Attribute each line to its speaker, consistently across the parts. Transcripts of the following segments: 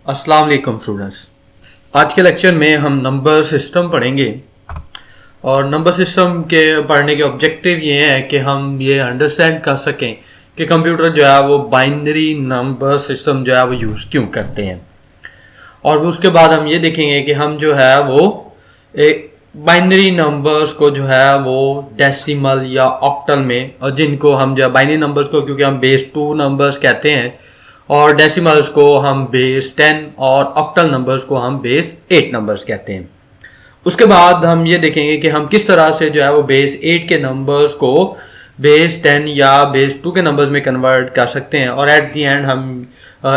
Speaker 1: अस्सलाम वालेकुम स्टूडेंट्स। आज के लेक्चर में हम नंबर सिस्टम पढ़ेंगे और नंबर सिस्टम के पढ़ने के ऑब्जेक्टिव ये है कि हम ये अंडरस्टैंड कर सकें कि कंप्यूटर जो है वो बाइनरी नंबर सिस्टम जो है वो यूज़ क्यों करते हैं। और उसके बाद हम ये देखेंगे कि हम जो है वो बाइनरी नंबर्स को जो है वो डेसिमल या ऑक्टल में, और जिनको हम जो है बाइनरी नंबर्स को क्योंकि हम बेस 2 नंबर्स कहते हैं और डेसिमल्स को हम बेस 10 और ऑक्टल नंबर्स को हम बेस 8 नंबर्स कहते हैं। उसके बाद हम ये देखेंगे कि हम किस तरह से जो है वो बेस 8 के नंबर्स को बेस 10 या बेस 2 के नंबर्स में कन्वर्ट कर सकते हैं, और एट दी एंड हम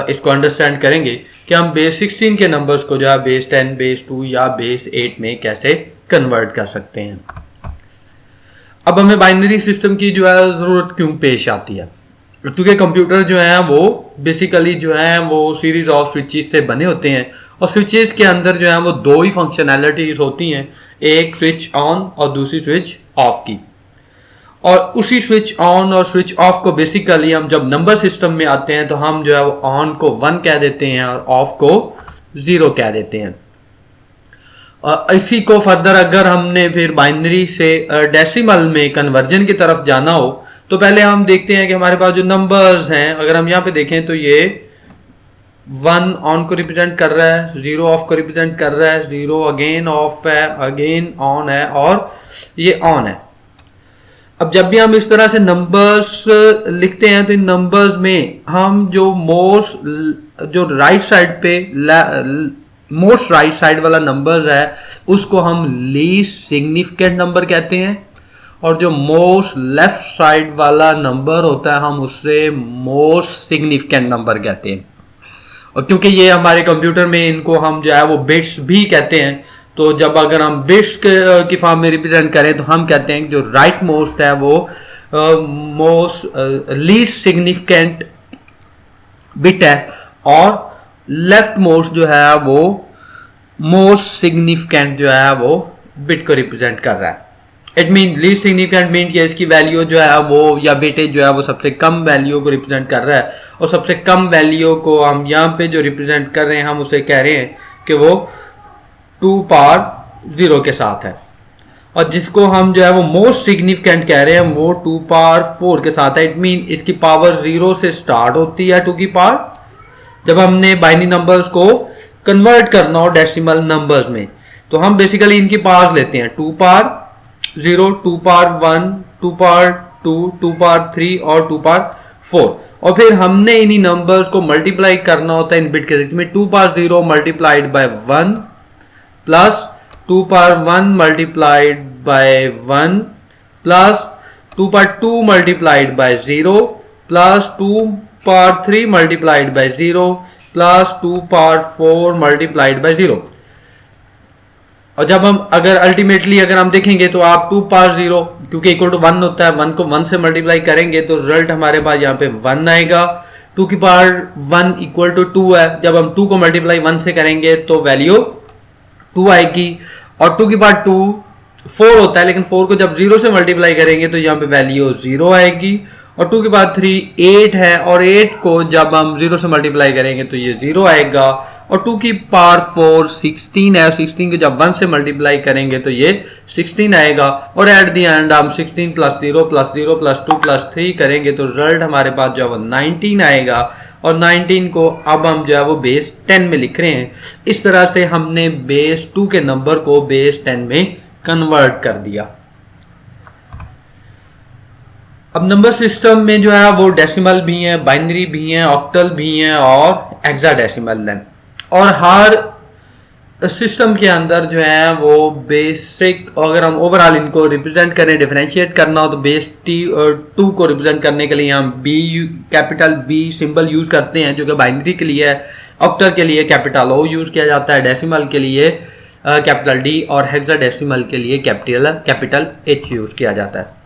Speaker 1: इसको अंडरस्टैंड करेंगे कि हम बेस 16 के नंबर्स को जो है बेस 10, बेस 2 या बेस 8 में कैसे कन्वर्ट कर सकते हैं। अब हमें बाइनरी सिस्टम की जो है जरूरत क्यों पेश आती है, क्योंकि कंप्यूटर जो है वो बेसिकली जो है वो सीरीज ऑफ स्विचेस से बने होते हैं, और स्विचेस के अंदर जो है वो दो ही फंक्शनैलिटीज होती हैं, एक स्विच ऑन और दूसरी स्विच ऑफ की। और उसी स्विच ऑन और स्विच ऑफ को बेसिकली हम जब नंबर सिस्टम में आते हैं तो हम जो है वो ऑन को 1 कह देते हैं और ऑफ को 0 कह देते हैं। इसी को फर्दर अगर हमने फिर बाइनरी से डेसिमल में कन्वर्जन की तरफ जाना हो तो पहले हम देखते हैं कि हमारे पास जो नंबर्स हैं, अगर हम यहाँ पे देखें तो ये 1 ऑन को रिप्रेजेंट कर रहा है, 0 ऑफ को रिप्रेजेंट कर रहा है, 0 अगेन ऑफ है, अगेन ऑन है और ये ऑन है। अब जब भी हम इस तरह से नंबर्स लिखते हैं तो इन नंबर्स में हम जो राइट साइड पे मोस्ट राइट साइड वाला नंबर्स है उसको हम लीस्ट सिग्निफिकेंट नंबर कहते हैं, और जो मोस्ट लेफ्ट साइड वाला नंबर होता है हम उससे मोस्ट सिग्निफिकेंट नंबर कहते हैं। और क्योंकि ये हमारे कंप्यूटर में इनको हम जो है वो बिट्स भी कहते हैं, तो जब अगर हम बिट्स की फॉर्म में रिप्रेजेंट करें तो हम कहते हैं कि जो राइट मोस्ट है वो मोस्ट लीस्ट सिग्निफिकेंट बिट है, और लेफ्ट मोस्ट जो है वो मोस्ट सिग्निफिकेंट जो है वो बिट को रिप्रेजेंट कर रहा है। It mean least significant mean कि इसकी वैल्यू जो है वो या वेटेज जो है वो सबसे कम वैल्यू को रिप्रेजेंट कर रहा है, और सबसे कम वैल्यू को हम यहाँ पे जो रिप्रेजेंट कर रहे हैं हम उसे कह रहे हैं कि वो 2 पावर 0 के साथ है, और जिसको हम जो है वो मोस्ट सिग्निफिकेंट कह रहे हैं वो 2 पावर 4 के साथ है। इट मीन इसकी पावर 0 से स्टार्ट होती है 2 की पावर, जब हमने बाइनरी नंबर्स को कन्वर्ट करना हो डेसिमल नंबर्स में तो हम बेसिकली इनकी पावर्स लेते हैं 2 पावर 0, 2 पावर 1, 2 पावर 2, 2 पावर 3 और 2 पावर 4, और फिर हमने इन्हीं नंबर्स को मल्टीप्लाई करना होता है इन बिट के साथ में 2 power 0 multiplied by 1 plus 2 power 1 multiplied by 1 plus 2 power 2 multiplied by 0 plus 2 power 3 multiplied by 0 plus 2 power 4 multiplied by 0। और जब हम अगर अल्टीमेटली अगर हम देखेंगे तो आप 2 पावर 0 क्योंकि इक्वल टू 1 होता है, 1 को 1 से मल्टीप्लाई करेंगे तो रिजल्ट हमारे पास यहाँ पे 1 आएगा। 2 की पावर 1 इक्वल टू 2 है, जब हम 2 को मल्टीप्लाई 1 से करेंगे तो वैल्यू 2 आएगी, और 2 की पावर 2 4 होता है, लेकिन 4 को जब 0 से मल्टीप्लाई करेंगे तो यहाँ पे वैल्यू 0 आएगी, और 2 की पावर 3 8 है, और 8 को जब हम 0 से मल्टीप्लाई करेंगे तो ये 0 आएगा, और 2 की पावर 4 16 है, 16 को जब 1 से मल्टीप्लाई करेंगे तो ये 16 आएगा, और एट दी एंड हम 16 प्लस 0 प्लस 0 प्लस 2 प्लस 3 करेंगे तो रिजल्ट हमारे पास जो है वो 19 आएगा, और 19 को अब हम जो है वो बेस 10 में लिख रहे हैं। इस तरह से हमने बेस 2 के नंबर को बेस 10 में कन्वर्ट कर दिया। अब नंबर सिस्टम में जो है वो डेसिमल भी है, बाइनरी भी है, ऑक्टल भी है और हेक्साडेसिमल है, और हर सिस्टम के अंदर जो है वो बेसिक, अगर हम ओवरऑल इनको रिप्रेजेंट करें, डिफरेंशिएट करना हो तो बेस 2 को रिप्रेजेंट करने के लिए हम कैपिटल बी सिंबल यूज करते हैं जो कि बाइनरी के लिए है, ऑक्टल के लिए कैपिटल ओ यूज किया जाता है, डेसिमल के लिए कैपिटल डी, और हेक्साडेसिमल के लिए कैपिटल एच यूज किया जाता है।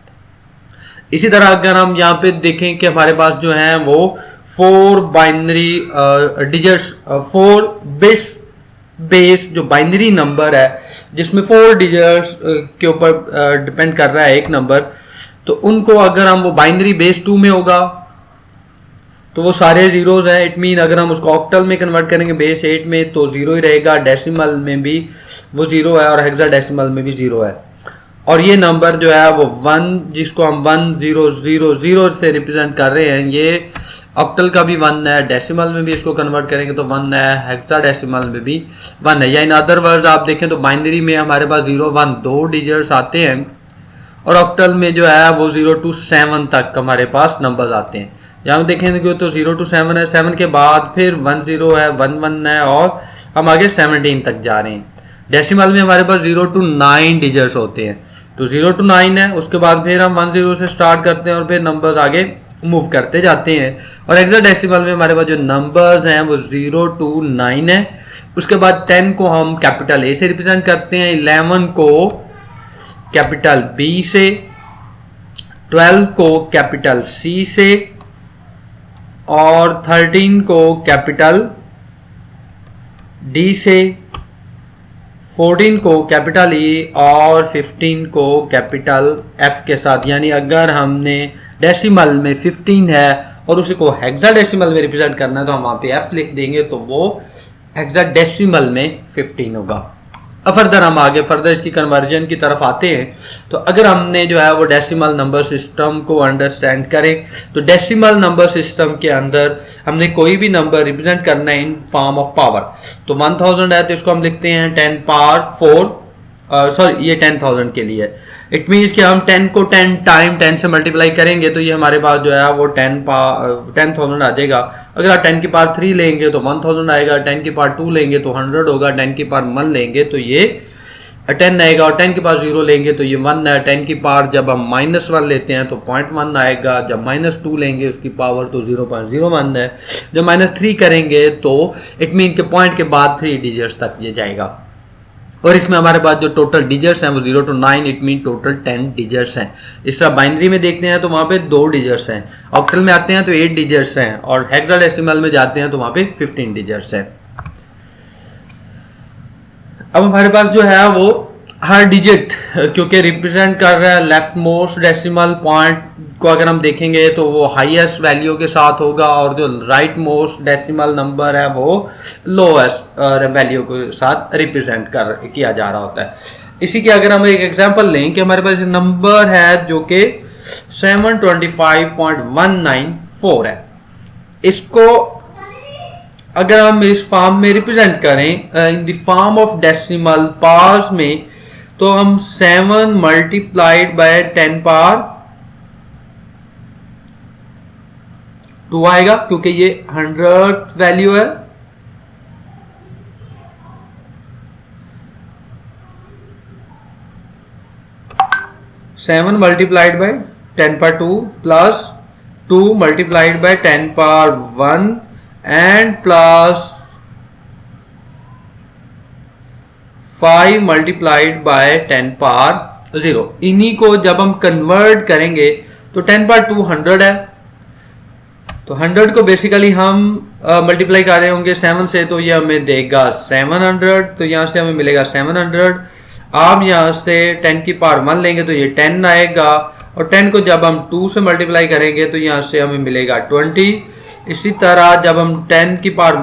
Speaker 1: इसी तरह अगर हम यहाँ पे देखें कि हमारे पास जो है वो 4 बाइनरी डिजिट्स 4 बिट्स बेस जो बाइनरी नंबर है जिसमें 4 डिजिट्स के ऊपर डिपेंड कर रहा है एक नंबर, तो उनको अगर हम वो बाइनरी बेस 2 में होगा तो वो सारे जीरोज हैं। इट मीन अगर हम उसको ऑक्टल में कन्वर्ट करेंगे बेस 8 में तो 0 ही रहेगा, डेसिमल में भी वो 0 है और हेक्साडेसिमल में भी 0 है। और ये नंबर जो है वो 1 जिसको हम 1000 से रिप्रेजेंट कर रहे हैं, ये ऑक्टल का भी 1 है, डेसिमल में भी इसको कन्वर्ट करेंगे तो 1 है, हेक्साडेसिमल में भी 1 है। या इन अदर वर्ड्स आप देखें तो बाइनरी में हमारे पास 0 1 2 डिजिट्स आते हैं और ऑक्टल में जो है वो 0 to 7 तक हमारे पास नंबर्स आते हैं। यहाँ देखेंगे तो 0 to 7 है, 7 के बाद फिर 1 0 है, 1 1 है और हम आगे 17 तक जा रहे हैं। डेसिमल में हमारे पास 0 to 9 डिजिट्स होते हैं, तो 0 to 9 है, उसके बाद फिर हम 1 0 से स्टार्ट करते हैं और फिर नंबर्स आगे मूव करते जाते हैं। और हेक्साडेसिमल में हमारे पास जो नंबर्स हैं वो 0 to 9 है। उसके बाद 10 को हम कैपिटल ए से रिप्रेजेंट करते हैं, 11 को कैपिटल बी से, 12 को कैपिटल सी से और 13 को कैपिटल डी से, 14 को कैपिटल ई और 15 को कैपिटल एफ के साथ। यानी अगर हमने डेसिमल में 15 है और उसी को हेक्साडेसिमल में रिप्रेजेंट करना है तो हम वहां पे एफ लिख देंगे तो वो हेक्साडेसिमल में 15 होगा। अब फर्दर हम आगे फर्दर इसकी कन्वर्जन की तरफ आते हैं। तो अगर हमने जो है वो डेसिमल नंबर सिस्टम को अंडरस्टैंड करें तो डेसिमल नंबर सिस्टम के अंदर हमने कोई भी नंबर रिप्रेजेंट करना है इन फॉर्म ऑफ पावर। तो 1000 है तो इसको हम लिखते हैं 10 power 4, सॉरी ये 10,000 के लिए। इट मीन्स कि हम 10 को 10 टाइम 10 से मल्टीप्लाई करेंगे तो ये हमारे पास जो है वो 10,000 आ जाएगा। अगर आप 10 की पावर 3 लेंगे तो 1000 आएगा, 10 की पावर 2 लेंगे तो 100 होगा, 10 की पावर 1 लेंगे तो ये 10 आएगा और 10 की पावर 0 लेंगे तो ये 1 है। 10 की पावर जब हम -1 लेते हैं तो 0.1 आएगा, जब -2 लेंगे उसकी पावर तो 0.01 है, जब -3 करेंगे तो इट मीन के पॉइंट के बाद 3 डिजिट्स तक ये जाएगा। और इसमें हमारे पास जो टोटल डिजिट्स हैं वो 0 to 9 it mean total 10 digits हैं। इस तरह बाइनरी में देखते हैं तो वहां पे 2 डिजिट्स हैं, ऑक्टल में आते हैं तो 8 डिजिट्स हैं और हेक्साडेसिमल में जाते हैं तो वहां पे 15 डिजिट्स हैं। अब हमारे पास जो है वो हर डिजिट क्योंकि रिप्रेजेंट कर रहा है लेफ्ट मोस्ट डेसिमल पॉइंट को, अगर हम देखेंगे तो वो हाईएस्ट वैल्यू के साथ होगा और जो राइट मोस्ट डेसिमल नंबर है वो लोएस्ट वैल्यू के साथ रिप्रेजेंट किया जा रहा होता है। इसी के अगर हम एक एग्जांपल लें कि हमारे पास नंबर है जो कि 725.194 है, इसको अगर हम इस फॉर्म में रिप्रेजेंट करें in the form of decimal parts में तो हम 7 मल्टीप्लाइड बाय 10 पावर 2 आएगा क्योंकि ये 100 वैल्यू है। Seven multiplied by 10 power 2 plus 2 multiplied by 10 power 1 and plus 5 multiplied by 10 power 0। इन्हीं को जब हम कन्वर्ट करेंगे तो 10 पावर 2 100 है, तो 100 को बेसिकली हम मल्टीप्लाई कर रहे होंगे 7 से तो ये हमें देगा 700, तो यहां से हमें मिलेगा 700। आप यहां से 10 की पावर 1 लेंगे तो ये 10 आएगा और 10 को जब हम 2 से मल्टीप्लाई करेंगे तो यहां से हमें मिलेगा 20। इसी तरह जब हम 10 की पावर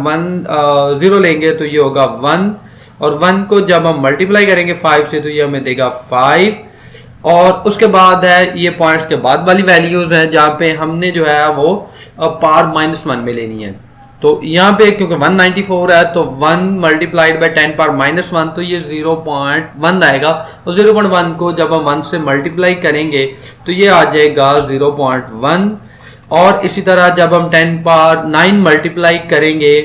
Speaker 1: 0 लेंगे तो ये होगा 1 और 1 को जब हम मल्टीप्लाई करेंगे 5 से तो ये हमें देगा 5। और उसके बाद है ये पॉइंट्स के बाद वाली वैल्यूज हैं जहां पे हमने जो है वो पावर -1 में लेनी है। तो यहाँ पे क्योंकि 194 है तो 1 मल्टीप्लाइड बाय 10 पावर -1 तो ये 0.1 आएगा और 0.1 को जब हम 1 से मल्टीप्लाई करेंगे तो ये आ जाएगा 0.1। और इसी तरह जब हम 10 पावर 9 मल्टीप्लाई करेंगे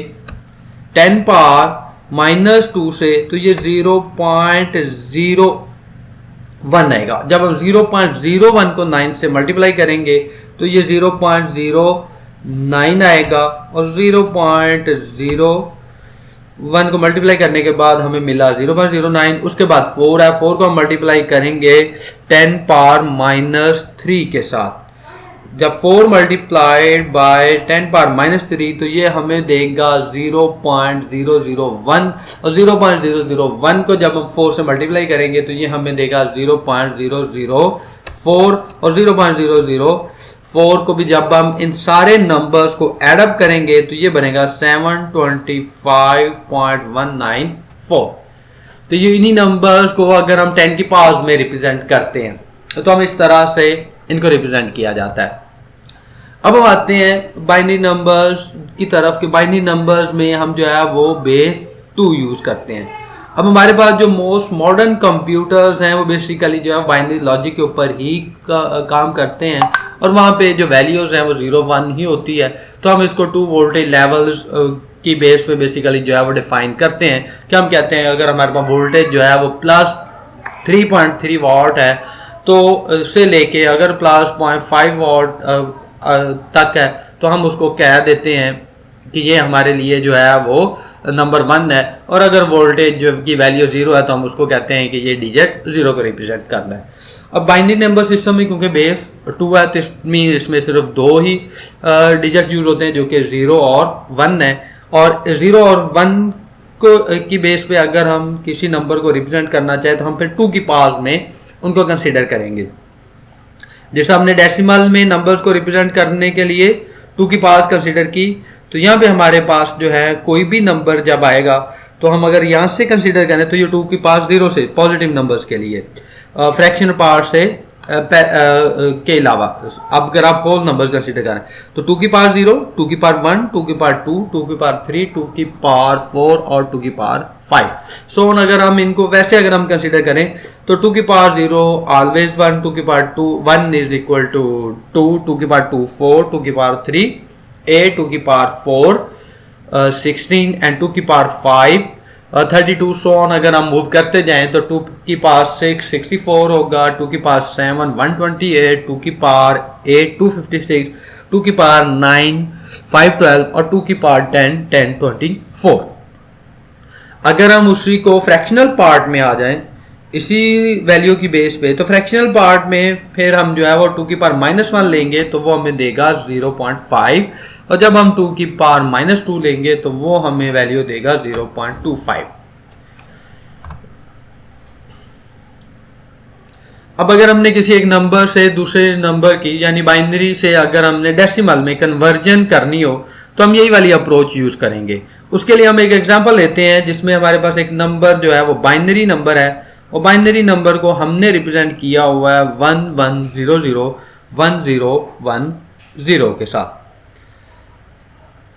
Speaker 1: 10 पावर -2 से तो ये 0.01 आएगा। जब हम 0.01 को 9 से मल्टीप्लाई करेंगे तो ये 0.09 आएगा और 0.01 को मल्टीप्लाई करने के बाद हमें मिला 0.09। उसके बाद 4 है, 4 को हम मल्टीप्लाई करेंगे 10 पावर -3 के साथ। जब 4 मल्टीप्लाइड बाय 10 पावर -3 तो ये हमें देगा 0.001 और 0.001 को जब हम 4 से मल्टीप्लाई करेंगे तो ये हमें देगा 0.004 और 4 को भी जब हम इन सारे नंबर्स को एडअप करेंगे तो ये बनेगा 725.194। तो ये इन्हीं नंबर्स को अगर हम 10 की पावर्स में रिप्रेजेंट करते हैं तो हम इस तरह से इनको रिप्रेजेंट किया जाता है। अब हम आते हैं बाइनरी नंबर्स की तरफ कि बाइनरी नंबर्स में हम जो है वो बेस 2 यूज करते हैं। अब हमारे पास जो मोस्ट मॉडर्न कंप्यूटर्स हैं वो बेसिकली जो है बाइनरी लॉजिक के ऊपर ही काम करते हैं और वहां पे जो वैल्यूज हैं वो 0 1 ही होती है। तो हम इसको 2 वोल्टेज लेवल्स की बेस पे बेसिकली जो है वो डिफाइन करते हैं कि हम कहते हैं अगर हमारे पास वोल्टेज जो है वो प्लस 3.3 वॉट है तो से लेके अगर प्लस 0.5 वॉट तक है तो हम उसको कह देते हैं कि ये हमारे लिए जो है वो नंबर 1 है, और अगर वोल्टेज की वैल्यू 0 है तो हम उसको कहते हैं कि ये डिजिट 0 को रिप्रेजेंट करना है। अब बाइनरी नंबर सिस्टम में क्योंकि बेस 2 है तो इसमें सिर्फ 2 ही डिजिट यूज होते हैं जो कि 0 और 1 है, और 0 और 1 की बेस पे अगर हम किसी नंबर को रिप्रेजेंट करना चाहे तो हम फिर 2 की पावर्स में उनको कंसीडर करेंगे। जैसे हमने डेसिमल में नंबर्स को रिप्रेजेंट करने के लिए 2 की पावर्स कंसीडर की, तो यहाँ पे हमारे पास जो है कोई भी नंबर जब आएगा तो हम अगर यहाँ से कंसीडर करें तो ये 2 की पावर 0 से पॉजिटिव नंबर्स के लिए फ्रैक्शन पावर से के अलावा अब अगर आप होल नंबर कंसीडर करें तो 2 की पावर 0, 2 की पावर 1, 2 की पावर 2, 2 की पावर 3, 2 की पावर 4 और 2 की पावर 5। सो अगर हम इनको वैसे अगर हम कंसीडर करें तो 2 की पावर 0 ऑलवेज 1, 2 की पावर 2 1 इज इक्वल टू 2, 2 की पावर 2 4, 2 की पावर 3 8, 2 की पावर 4 16 एंड 2 की पावर 5 32। सो अगर हम मूव करते जाएं तो 2 की पावर 6 64 होगा, 2 की पावर 7 128, 2 की पावर 8 256, 2 की पावर 9 512 और 2 की पावर 10 1024। अगर हम उसी को फ्रैक्शनल पार्ट में आ जाएं इसी वैल्यू की बेस पे तो फ्रैक्शनल पार्ट में फिर हम जो है वो 2 की पावर -1 लेंगे तो वो हमें देगा 0.5, और जब हम 2 की पावर -2 लेंगे तो वो हमें वैल्यू देगा 0.25। अब अगर हमने किसी एक नंबर से दूसरे नंबर की यानी बाइनरी से अगर हमने डेसिमल में कन्वर्जन करनी हो तो हम यही वाली अप्रोच यूज करेंगे। उसके लिए हम एक एग्जांपल लेते हैं जिसमें हमारे पास एक नंबर जो है वो बाइनरी नंबर है, और बाइनरी नंबर को हमने रिप्रेजेंट किया हुआ है 11001010 के साथ।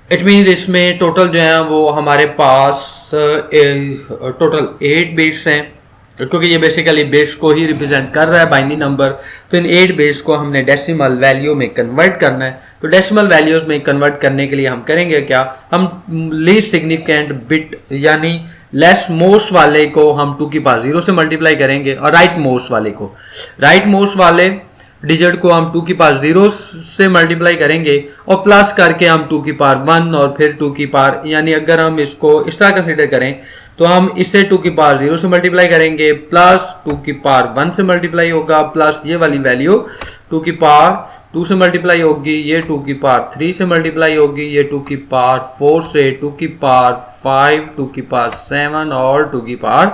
Speaker 1: इट मीन्स इसमें टोटल जो है वो हमारे पास टोटल 8 बिट्स हैं, क्योंकि ये बेसिकली बेस को ही रिप्रेजेंट कर रहा है बाइनरी नंबर। तो इन 8 बेस को हमने डेसिमल वैल्यू में कन्वर्ट करना है। तो डेसिमल वैल्यूज में कन्वर्ट करने के लिए हम करेंगे क्या, हम लीस्ट सिग्निफिकेंट बिट यानी लेस मोस्ट वाले को हम 2 की पावर 0 से मल्टीप्लाई करेंगे, और राइट मोस्ट वाले डिजिट को हम 2 की पावर 0 से मल्टीप्लाई करेंगे और प्लस करके हम 2 की पावर 1 और फिर 2 की पावर, यानी अगर हम इसको इस तरह कंसीडर करें तो हम इसे 2 की पावर 0 से मल्टीप्लाई करेंगे प्लस 2 की पावर 1 से मल्टीप्लाई होगा प्लस ये वाली वैल्यू 2 की पावर 2 से मल्टीप्लाई होगी, ये 2 की पावर 3 से मल्टीप्लाई होगी, ये 2 की पावर 4 से 2 की पावर 5, 2 की पावर 7 और 2 की पावर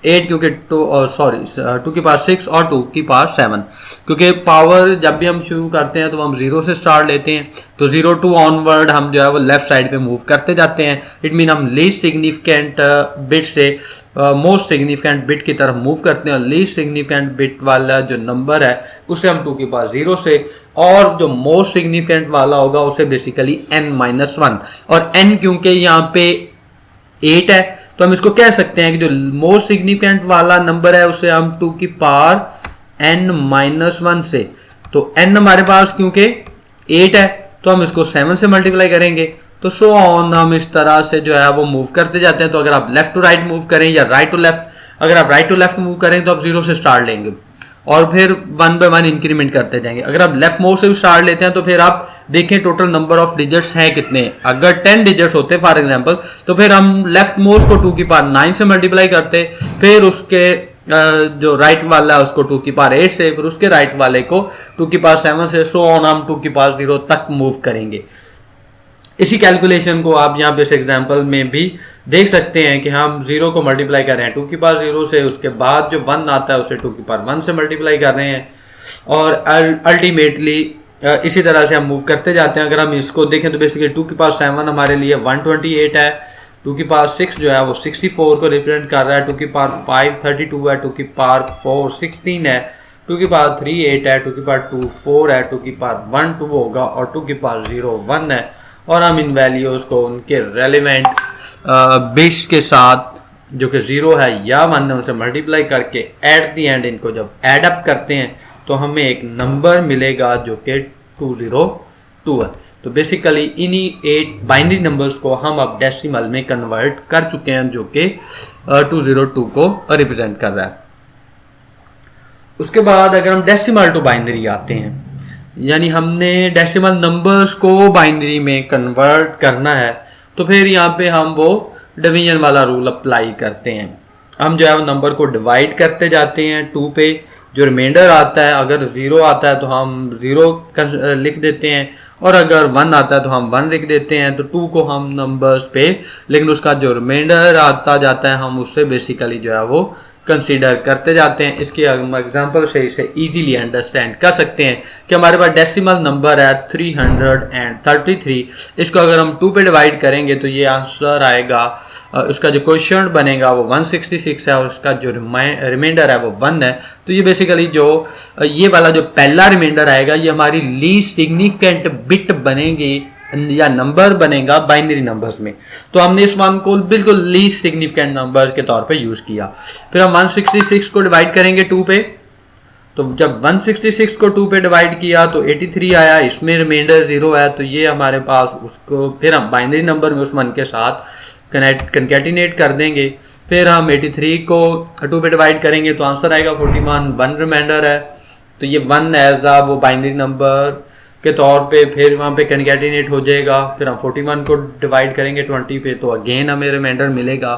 Speaker 1: 8, क्योंकि 2 की पावर 6 और 2 की पावर 7, क्योंकि पावर जब भी हम शुरू करते हैं तो हम 0 से स्टार्ट लेते हैं, तो 0 to ऑनवर्ड हम जो है वो लेफ्ट साइड पे मूव करते जाते हैं। इट मीन हम लीस्ट सिग्निफिकेंट बिट से मोस्ट सिग्निफिकेंट बिट की तरफ मूव करते हैं, और लीस्ट सिग्निफिकेंट बिट वाला जो नंबर है उसे हम 2 की पावर 0 से, और जो मोस्ट सिग्निफिकेंट वाला होगा उसे बेसिकली n-1, और n क्योंकि यहाँ पे 8 है तो हम इसको कह सकते हैं कि जो मोस्ट सिग्निफिकेंट वाला नंबर है उसे हम 2 की पावर n-1 से, तो n हमारे पास क्योंकि 8 है तो हम इसको 7 से मल्टीप्लाई करेंगे। तो सो ऑन हम इस तरह से जो है वो मूव करते जाते हैं। तो अगर आप लेफ्ट टू राइट मूव करें या राइट टू लेफ्ट, अगर आप राइट टू लेफ्ट मूव करें तो आप 0 से स्टार्ट लेंगे और फिर 1 by 1 इंक्रीमेंट करते जाएंगे। अगर आप लेफ्ट मोस्ट से भी स्टार्ट लेते हैं तो फिर आप देखें टोटल नंबर ऑफ डिजिट्स हैं कितने। अगर 10 डिजिट्स होते फॉर एग्जांपल तो फिर हम लेफ्ट मोस्ट को 2 की पावर 9 से मल्टीप्लाई करते, फिर उसके जो राइट वाला है उसको 2 की पावर 8 से, फिर उसके राइट वाले को 2 की पावर 7 से, सो ऑन हम 2 की पावर 0 तक मूव करेंगे। इसी कैलकुलेशन को आप यहाँ पे इस एग्जांपल में भी देख सकते हैं कि हम 0 को मल्टीप्लाई कर रहे हैं 2 की पावर 0 से, उसके बाद जो 1 आता है उसे 2 की पावर 1 से मल्टीप्लाई कर रहे हैं, और अल्टीमेटली इसी तरह से हम मूव करते जाते हैं। अगर हम इसको देखें तो बेसिकली 2 की पावर 7 हमारे लिए 128 है, 2 की पावर 6 जो है वो 64 को रिप्रेजेंट कर रहा है, 2 की पावर 5 32 है, 2 की पावर 4 16 है, 2 की पावर 3 8 है, 2 की पावर 2 4 है, 2 की पावर 1 2 होगा और 2 की पावर 0 1 है। और हम इन वैल्यूज को उनके रेलिवेंट बिट्स के साथ जो कि 0 है या 1 है उनसे मल्टीप्लाई करके एट दी एंड इनको जब एड अप करते हैं तो हमें एक नंबर मिलेगा जो कि 202 है। तो बेसिकली इन्हीं 8 बाइनरी नंबर्स को हम अब डेसिमल में कन्वर्ट कर चुके हैं जो कि 202 को रिप्रेजेंट कर रहा है। उसके बाद अगर हम डेसिमल टू बाइनरी आते हैं, यानी हमने डेसिमल नंबर्स को बाइनरी में कन्वर्ट करना है, तो फिर यहाँ पे हम वो डिवीजन वाला रूल अप्लाई करते हैं। हम जो है वो नंबर को डिवाइड करते जाते हैं 2 पे, जो रिमाइंडर आता है अगर 0 आता है तो हम 0 लिख देते हैं और अगर 1 आता है तो हम 1 लिख देते हैं। तो 2 को हम नंबर्स पे, लेकिन उसका जो रिमाइंडर आता जाता है हम उससे बेसिकली जो है वो कंसीडर करते जाते हैं। इसके हम एग्जांपल से इसे इजीली अंडरस्टैंड कर सकते हैं कि हमारे पास डेसिमल नंबर है 333। इसको अगर हम 2 पे डिवाइड करेंगे तो ये आंसर आएगा, उसका जो क्वेश्चन बनेगा वो 166 है और उसका जो रिमाइंडर है वो 1 है। तो ये बेसिकली जो ये वाला जो पहला रिमाइंडर आएगा ये हमारी लीस्ट सिग्निफिकेंट बिट बनेगी या नंबर बनेगा बाइनरी नंबर्स में। तो हमने इस वन को बिल्कुल लीस्ट सिग्निफिकेंट नंबर के तौर पे यूज किया। फिर हम 166 को डिवाइड करेंगे 2 पे, तो जब 166 को 2 पे डिवाइड किया तो 83 आया, इसमें रिमाइंडर 0 है, तो ये हमारे पास उसको फिर हम बाइनरी नंबर में उस वन के साथ कंकैटिनेट कर देंगे। फिर हम 83 को 2 पे डिवाइड करेंगे तो आंसर आएगा 41, 1 रिमाइंडर है, तो ये 1 एज आ वो बाइनरी नंबर के तौर पे फिर वहां पे कंकैटिनेट हो जाएगा। फिर हम 41 को डिवाइड करेंगे 20 पे तो अगेन हमें रिमाइंडर मिलेगा।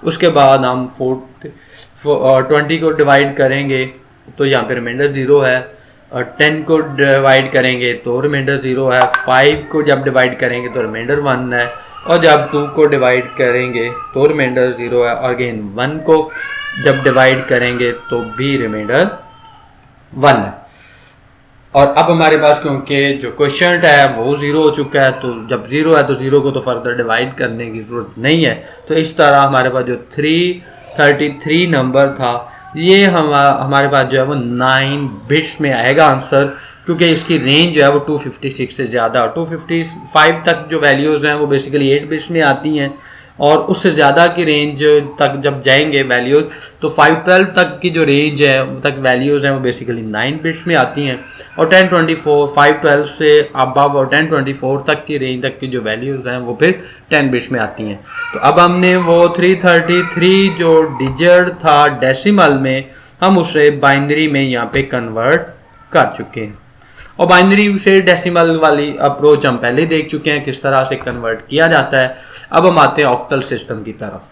Speaker 1: उसके बाद हम 20 को डिवाइड करेंगे तो यहाँ पे रिमाइंडर 0 है, और 10 को डिवाइड करेंगे तो रिमाइंडर 0 है, 5 को जब डिवाइड करेंगे तो रिमाइंडर 1 है, और जब 2 को डिवाइड करेंगे तो रिमाइंडर 0 है, और अगेन 1 को जब डिवाइड करेंगे तो भी रिमाइंडर 1 है। और अब हमारे पास क्योंकि जो क्वेश्चन है वो 0 हो चुका है, तो जब 0 है तो 0 को तो फर्दर डिवाइड करने की जरूरत नहीं है। तो इस तरह हमारे पास जो 333 नंबर था ये हमारे पास जो है वो 9 बिट्स में आएगा आंसर, क्योंकि इसकी रेंज जो है वो 256 से ज़्यादा, 255 तक जो वैल्यूज़ हैं वो बेसिकली 8 बिट्स में आती हैं, और उससे ज़्यादा की रेंज तक जब जाएंगे वैल्यूज़ तो 512 तक की जो रेंज है तक वैल्यूज़ हैं वो बेसिकली 9 बिट्स में आती हैं, और 1024 512 से अबव और 1024 तक की रेंज तक की जो वैल्यूज़ हैं वो फिर 10 बिट्स में आती हैं। तो अब हमने वो 333 जो डिजिट था डेसिमल में हम उसे बाइनरी में यहाँ पे कन्वर्ट कर चुके हैं, और बाइनरी से डेसिमल वाली अप्रोच हम पहले देख चुके हैं किस तरह से कन्वर्ट किया जाता है। अब हम आते हैं ऑक्टल सिस्टम की तरफ।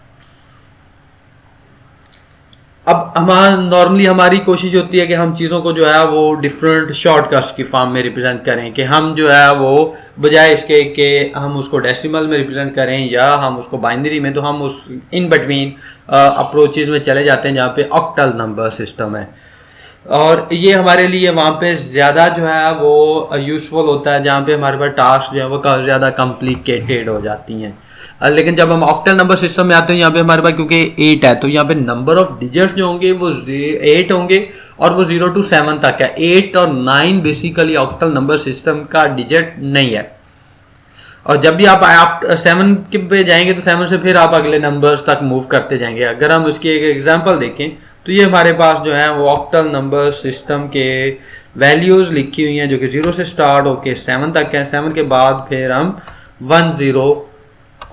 Speaker 1: अब नॉर्मली हमारी कोशिश होती है कि हम चीज़ों को जो है वो डिफरेंट शॉर्टकट्स की फॉर्म में रिप्रेजेंट करें, कि हम जो है वो बजाय इसके कि हम उसको डेसिमल में रिप्रेजेंट करें या हम उसको बाइनरी में, तो हम उस इन बिटवीन अप्रोचेज में चले जाते हैं जहाँ पे ऑक्टल नंबर सिस्टम है, और ये हमारे लिए वहाँ पे ज़्यादा जो है वो यूजफुल होता है, जहाँ पे हमारे पास टास्क जो है वो काफ़ी ज़्यादा कॉम्प्लिकेटेड हो जाती हैं। लेकिन जब हम ऑक्टल नंबर सिस्टम में आते हैं यहाँ पे हमारे पास क्योंकि 8 है तो यहाँ पे नंबर ऑफ डिजिट्स जो होंगे वो 8 होंगे और वो 0 to 7 तक है। 8 और 9 बेसिकली ऑक्टल नंबर सिस्टम का डिजिट नहीं है, और जब भी आप आफ्टर 7 पे जाएंगे तो 7 से फिर आप अगले नंबर्स तक मूव करते जाएंगे। अगर हम इसकी एक एग्जाम्पल देखें तो ये हमारे पास जो है वो ऑक्टल नंबर सिस्टम के वैल्यूज लिखी हुई हैं जो कि 0 से स्टार्ट होके 7 तक है। 7 के बाद फिर हम 1 0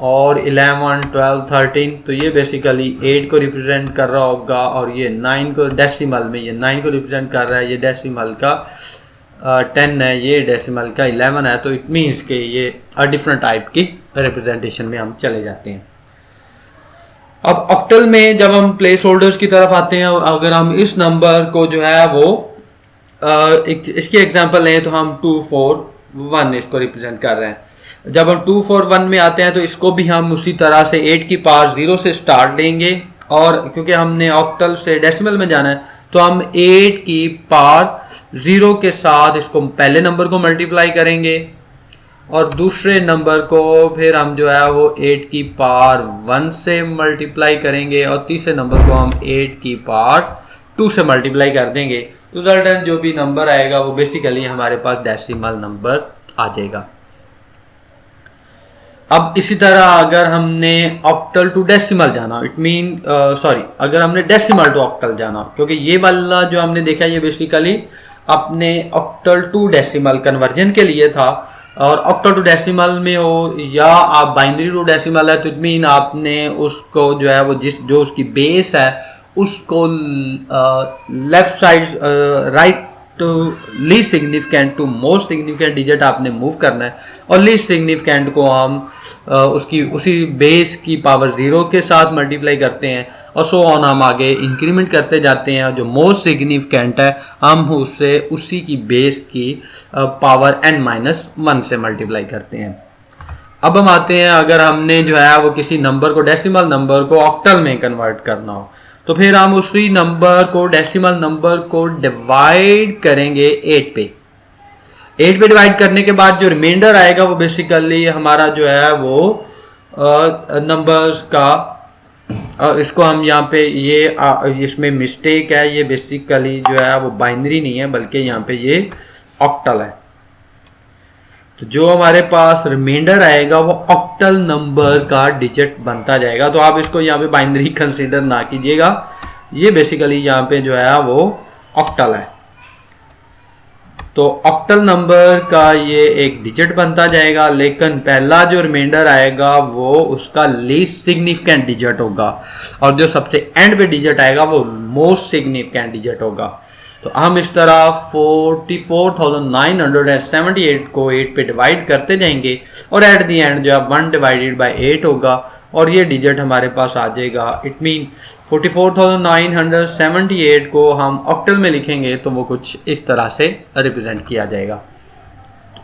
Speaker 1: और 11 12 13, तो ये बेसिकली 8 को रिप्रेजेंट कर रहा होगा, और ये 9 को डेसिमल में ये 9 को रिप्रेजेंट कर रहा है, ये डेसिमल का 10 है, ये डेसिमल का 11 है। तो इट मीन्स कि ये डिफरेंट टाइप की रिप्रेजेंटेशन में हम चले जाते हैं। अब ऑक्टल में जब हम प्लेस होल्डर्स की तरफ आते हैं, अगर हम इस नंबर को जो है वो इसकी एग्जांपल लें तो हम 241 इसको रिप्रेजेंट कर रहे हैं। जब हम 241 में आते हैं तो इसको भी हम उसी तरह से 8 की पावर 0 से स्टार्ट लेंगे, और क्योंकि हमने ऑक्टल से डेसिमल में जाना है तो हम 8 की पावर 0 के साथ इसको पहले नंबर को मल्टीप्लाई करेंगे और दूसरे नंबर को फिर हम जो है वो 8 की पावर 1 से मल्टीप्लाई करेंगे और तीसरे नंबर को हम 8 की पावर 2 से मल्टीप्लाई कर देंगे। तो रिजल्टेंट जो भी नंबर आएगा वो बेसिकली हमारे पास डेसिमल नंबर आ जाएगा। अब इसी तरह अगर हमने ऑक्टल टू डेसिमल जाना, इट मीन अगर हमने डेसिमल टू ऑक्टल जाना, क्योंकि ये वाला जो हमने देखा ये बेसिकली अपने ऑक्टल टू डेसिमल कन्वर्जन के लिए था। और ऑक्टल टू डेसिमल में हो या आप बाइनरी टू डेसिमल है तो इट मीन आपने उसको जो है वो जो उसकी बेस है उसको left side right to least significant to most significant digit आपने मूव करना है और लीस्ट सिग्निफिकेंट को हम उसकी उसी बेस की पावर 0 के साथ मल्टीप्लाई करते हैं और सो ऑन हम आगे इंक्रीमेंट करते जाते हैं। जो मोस्ट सिग्निफिकेंट है हम उससे उसी की बेस की पावर n-1 से मल्टीप्लाई करते हैं। अब हम आते हैं अगर हमने जो है वो किसी नंबर को डेसिमल नंबर को ऑक्टल में कन्वर्ट करना हो तो फिर हम उसी नंबर को डेसिमल नंबर को डिवाइड करेंगे 8 पे। 8 पे डिवाइड करने के बाद जो रिमाइंडर आएगा वो बेसिकली हमारा जो है वो नंबर्स का इसको हम यहाँ पे ये इसमें मिस्टेक है, ये बेसिकली जो है वो बाइनरी नहीं है बल्कि यहाँ पे ये ऑक्टल है। तो जो हमारे पास रिमाइंडर आएगा वो ऑक्टल नंबर का डिजिट बनता जाएगा। तो आप इसको यहाँ पे बाइनरी कंसीडर ना कीजिएगा, ये बेसिकली यहाँ पे जो है वो ऑक्टल है। तो ऑक्टल नंबर का ये एक डिजिट बनता जाएगा, लेकिन पहला जो रिमाइंडर आएगा वो उसका लीस्ट सिग्निफिकेंट डिजिट होगा और जो सबसे एंड पे डिजिट आएगा वो मोस्ट सिग्निफिकेंट डिजिट होगा। तो हम इस तरह 44,978 को 8 पे डिवाइड करते जाएंगे और एट द एंड जो है 1 डिवाइडेड बाय 8 होगा और ये डिजिट हमारे पास आ जाएगा। इट मीन 44,978 को हम ऑक्टल में लिखेंगे तो वो कुछ इस तरह से रिप्रेजेंट किया जाएगा।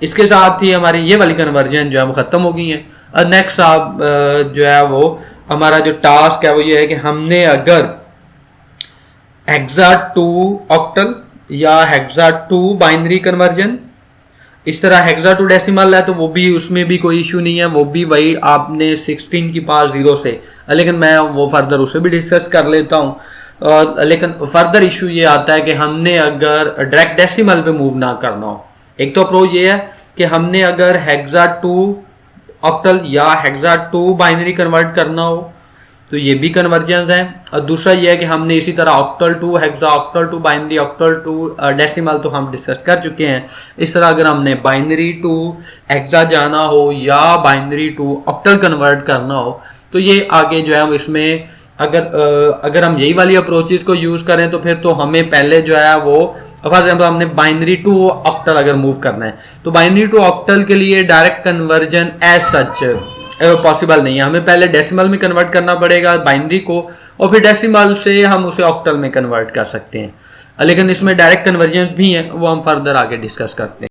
Speaker 1: इसके साथ ही हमारी ये वाली कन्वर्जन जो है वो खत्म हो गई है। नेक्स्ट आप जो है वो हमारा जो टास्क है वो ये है कि हमने अगर हेक्सा टू ऑक्टल या हेक्सा टू बाइनरी कन्वर्जन, इस तरह हेक्सा टू डेसिमल है तो वो भी उसमें भी कोई इशू नहीं है, वो भी वही आपने 16 की पावर 0 से, लेकिन मैं वो फर्दर उसे भी डिस्कस कर लेता हूँ। लेकिन फर्दर इशू ये आता है कि हमने अगर डायरेक्ट डेसिमल पे मूव ना करना हो। एक तो अप्रोच ये है कि हमने अगर हेक्सा टू ऑक्टल या हेक्सा टू बाइनरी कन्वर्ट करना हो तो ये भी कन्वर्जेंस है, और दूसरा ये है कि हमने इसी तरह octal to hexa, octal to binary, octal to decimal तो हम डिस्कस कर चुके हैं। इस तरह अगर हमने बाइनरी टू हेक्सा जाना हो या बाइनरी टू ऑक्टल कन्वर्ट करना हो तो ये आगे जो है इसमें अगर हम यही वाली अप्रोचेस को यूज करें तो फिर तो हमें पहले जो है वो फॉर एग्जाम्पल हमने बाइनरी टू ऑक्टल अगर मूव करना है तो बाइनरी टू ऑक्टल के लिए direct conversion as such possible नहीं है, हमें पहले डेसिमल में कन्वर्ट करना पड़ेगा बाइनरी को और फिर डेसिमल से हम उसे ऑक्टल में कन्वर्ट कर सकते हैं। लेकिन इसमें डायरेक्ट कन्वर्जन भी है, वो हम फर्दर आगे डिस्कस करते हैं।